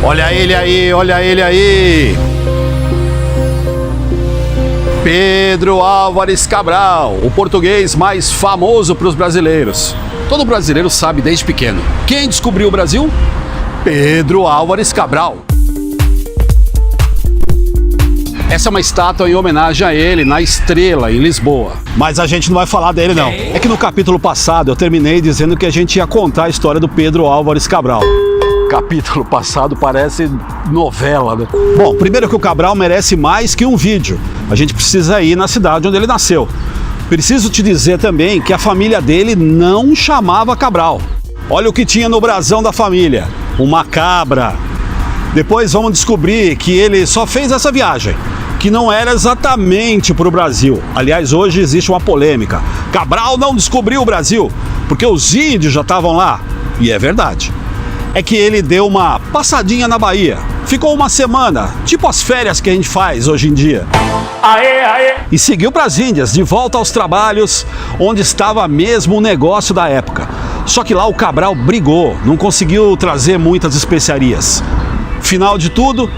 Olha ele aí, olha ele aí. Pedro Álvares Cabral, o português mais famoso para os brasileiros. Todo brasileiro sabe desde pequeno. Quem descobriu o Brasil? Pedro Álvares Cabral. Essa é uma estátua em homenagem a ele na Estrela, em Lisboa. Mas a gente não vai falar dele, não. É que no capítulo passado eu terminei dizendo que a gente ia contar a história do Pedro Álvares Cabral. Capítulo passado parece novela, né? Bom, primeiro que o Cabral merece mais que um vídeo. A gente precisa ir na cidade onde ele nasceu. Preciso te dizer também que a família dele não chamava Cabral. Olha o que tinha no brasão da família. Uma cabra. Depois vamos descobrir que ele só fez essa viagem, que não era exatamente para o Brasil. Aliás, hoje existe uma polêmica. Cabral não descobriu o Brasil, porque os índios já estavam lá. E é verdade. É que ele deu uma passadinha na Bahia. Ficou uma semana, tipo as férias que a gente faz hoje em dia. Aê, aê! E seguiu para as Índias, de volta aos trabalhos, onde estava mesmo o negócio da época. Só que lá o Cabral brigou, não conseguiu trazer muitas especiarias. Final de tudo,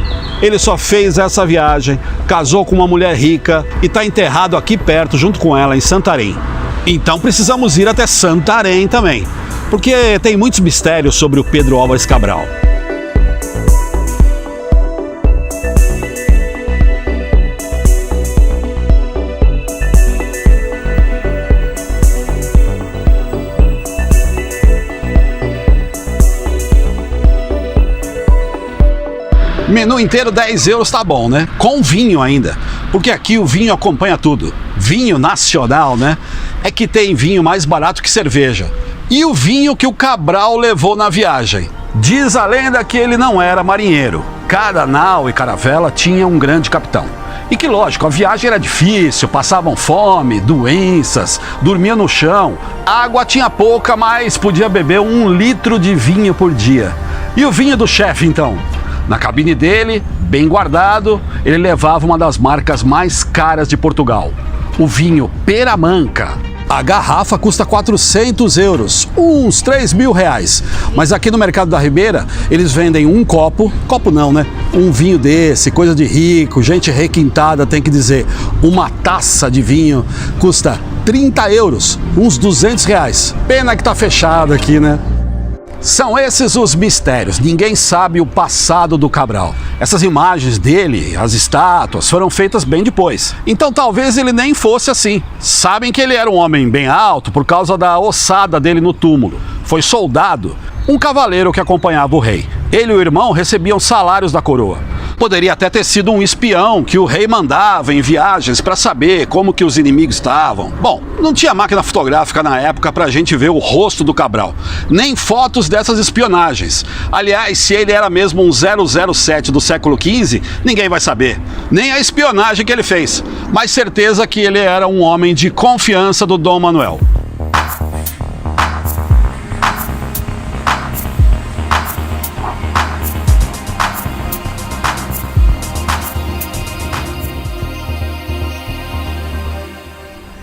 ele só fez essa viagem, casou com uma mulher rica e está enterrado aqui perto, junto com ela, em Santarém. Então precisamos ir até Santarém também, porque tem muitos mistérios sobre o Pedro Álvares Cabral. Menu inteiro 10 euros tá bom, né? Com vinho ainda, porque aqui o vinho acompanha tudo. Vinho nacional, né? É que tem vinho mais barato que cerveja. E o vinho que o Cabral levou na viagem? Diz a lenda que ele não era marinheiro. Cada nau e caravela tinha um grande capitão. E que lógico, a viagem era difícil, passavam fome, doenças, dormiam no chão. A água tinha pouca, mas podia beber 1 litro de vinho por dia. E o vinho do chefe, então? Na cabine dele, bem guardado, ele levava uma das marcas mais caras de Portugal, o vinho Peramanca. A garrafa custa 400 euros, uns 3 mil reais. Mas aqui no Mercado da Ribeira, eles vendem um copo não, né? Um vinho desse, coisa de rico, gente requintada, tem que dizer. Uma taça de vinho custa 30 euros, uns 200 reais. Pena que tá fechado aqui, né? São esses os mistérios, ninguém sabe o passado do Cabral. Essas imagens dele, as estátuas, foram feitas bem depois. Então talvez ele nem fosse assim. Sabem que ele era um homem bem alto por causa da ossada dele no túmulo. Foi soldado, um cavaleiro que acompanhava o rei. Ele e o irmão recebiam salários da coroa. Poderia até ter sido um espião que o rei mandava em viagens para saber como que os inimigos estavam. Bom, não tinha máquina fotográfica na época para a gente ver o rosto do Cabral, nem fotos dessas espionagens. Aliás, se ele era mesmo um 007 do século XV, ninguém vai saber. Nem a espionagem que ele fez, mas certeza que ele era um homem de confiança do Dom Manuel.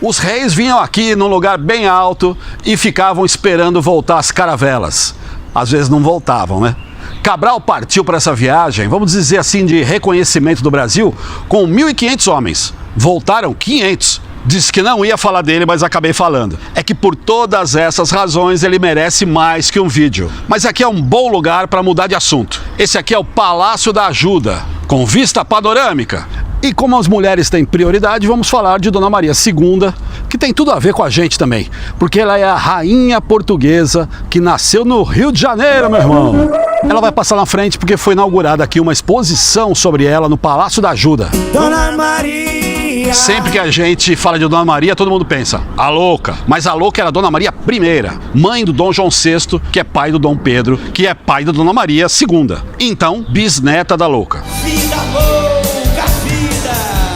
Os reis vinham aqui num lugar bem alto e ficavam esperando voltar as caravelas. Às vezes não voltavam, né? Cabral partiu para essa viagem, vamos dizer assim, de reconhecimento do Brasil, com 1.500 homens. Voltaram 500. Disse que não ia falar dele, mas acabei falando. É que por todas essas razões ele merece mais que um vídeo. Mas aqui é um bom lugar para mudar de assunto. Esse aqui é o Palácio da Ajuda, com vista panorâmica. E como as mulheres têm prioridade, vamos falar de Dona Maria II, que tem tudo a ver com a gente também, porque ela é a rainha portuguesa que nasceu no Rio de Janeiro, meu irmão. Ela vai passar na frente porque foi inaugurada aqui uma exposição sobre ela no Palácio da Ajuda. Dona Maria. Sempre que a gente fala de Dona Maria, todo mundo pensa, a louca. Mas a louca era Dona Maria I, mãe do Dom João VI, que é pai do Dom Pedro, que é pai da Dona Maria II. Então, bisneta da louca. Vida louca, vida.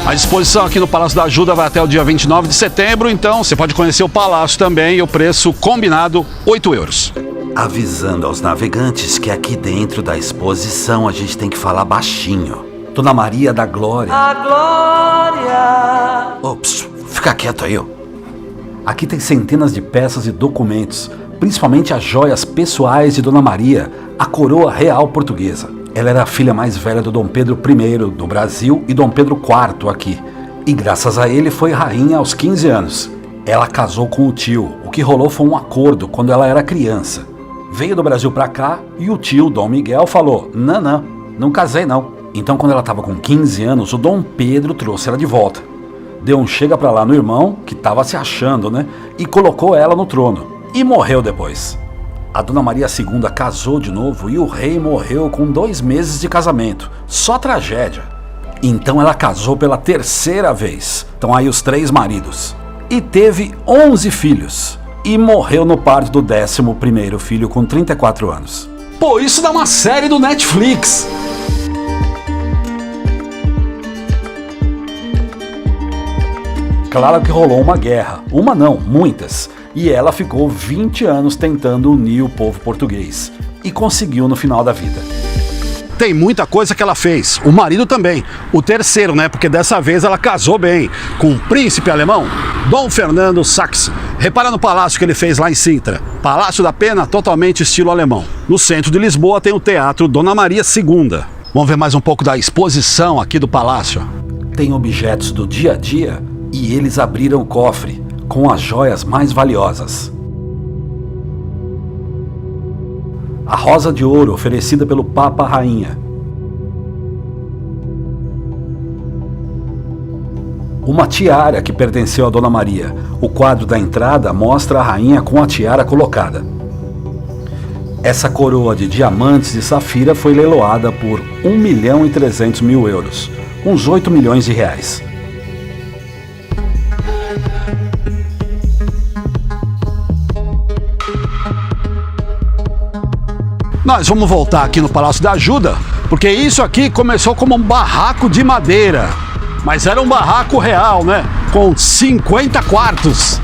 A exposição aqui no Palácio da Ajuda vai até o dia 29 de setembro, então você pode conhecer o palácio também e o preço combinado, 8 euros. Avisando aos navegantes que aqui dentro da exposição a gente tem que falar baixinho. Dona Maria da Glória. A glória. Ops, fica quieto aí, ó. Aqui tem centenas de peças e documentos, principalmente as joias pessoais de Dona Maria, a coroa real portuguesa. Ela era a filha mais velha do Dom Pedro I do Brasil e Dom Pedro IV aqui. E graças a ele foi rainha aos 15 anos. Ela casou com o tio. O que rolou foi um acordo quando ela era criança. Veio do Brasil pra cá e o tio, Dom Miguel, falou: não casei não. Então quando ela estava com 15 anos, o Dom Pedro trouxe ela de volta. Deu um chega pra lá no irmão, que estava se achando, né? E colocou ela no trono. E morreu depois. A Dona Maria II casou de novo e o rei morreu com 2 meses de casamento. Só tragédia. Então ela casou pela 3ª vez. Estão aí os 3 maridos. E teve 11 filhos. E morreu no parto do 11º filho com 34 anos. Pô, isso dá uma série do Netflix. Claro que rolou uma guerra. Uma não, muitas. E ela ficou 20 anos tentando unir o povo português. E conseguiu no final da vida. Tem muita coisa que ela fez. O marido também. O terceiro, né? Porque dessa vez ela casou bem com um príncipe alemão, Dom Fernando Saxe. Repara no palácio que ele fez lá em Sintra. Palácio da Pena, totalmente estilo alemão. No centro de Lisboa tem o Teatro Dona Maria II. Vamos ver mais um pouco da exposição aqui do palácio. Tem objetos do dia a dia e eles abriram o cofre com as joias mais valiosas. A rosa de ouro oferecida pelo Papa Rainha. Uma tiara que pertenceu a Dona Maria. O quadro da entrada mostra a rainha com a tiara colocada. Essa coroa de diamantes e safira foi leiloada por 1.300.000 euros, uns 8 milhões de reais. Nós vamos voltar aqui no Palácio da Ajuda, porque isso aqui começou como um barraco de madeira. Mas era um barraco real, né? Com 50 quartos.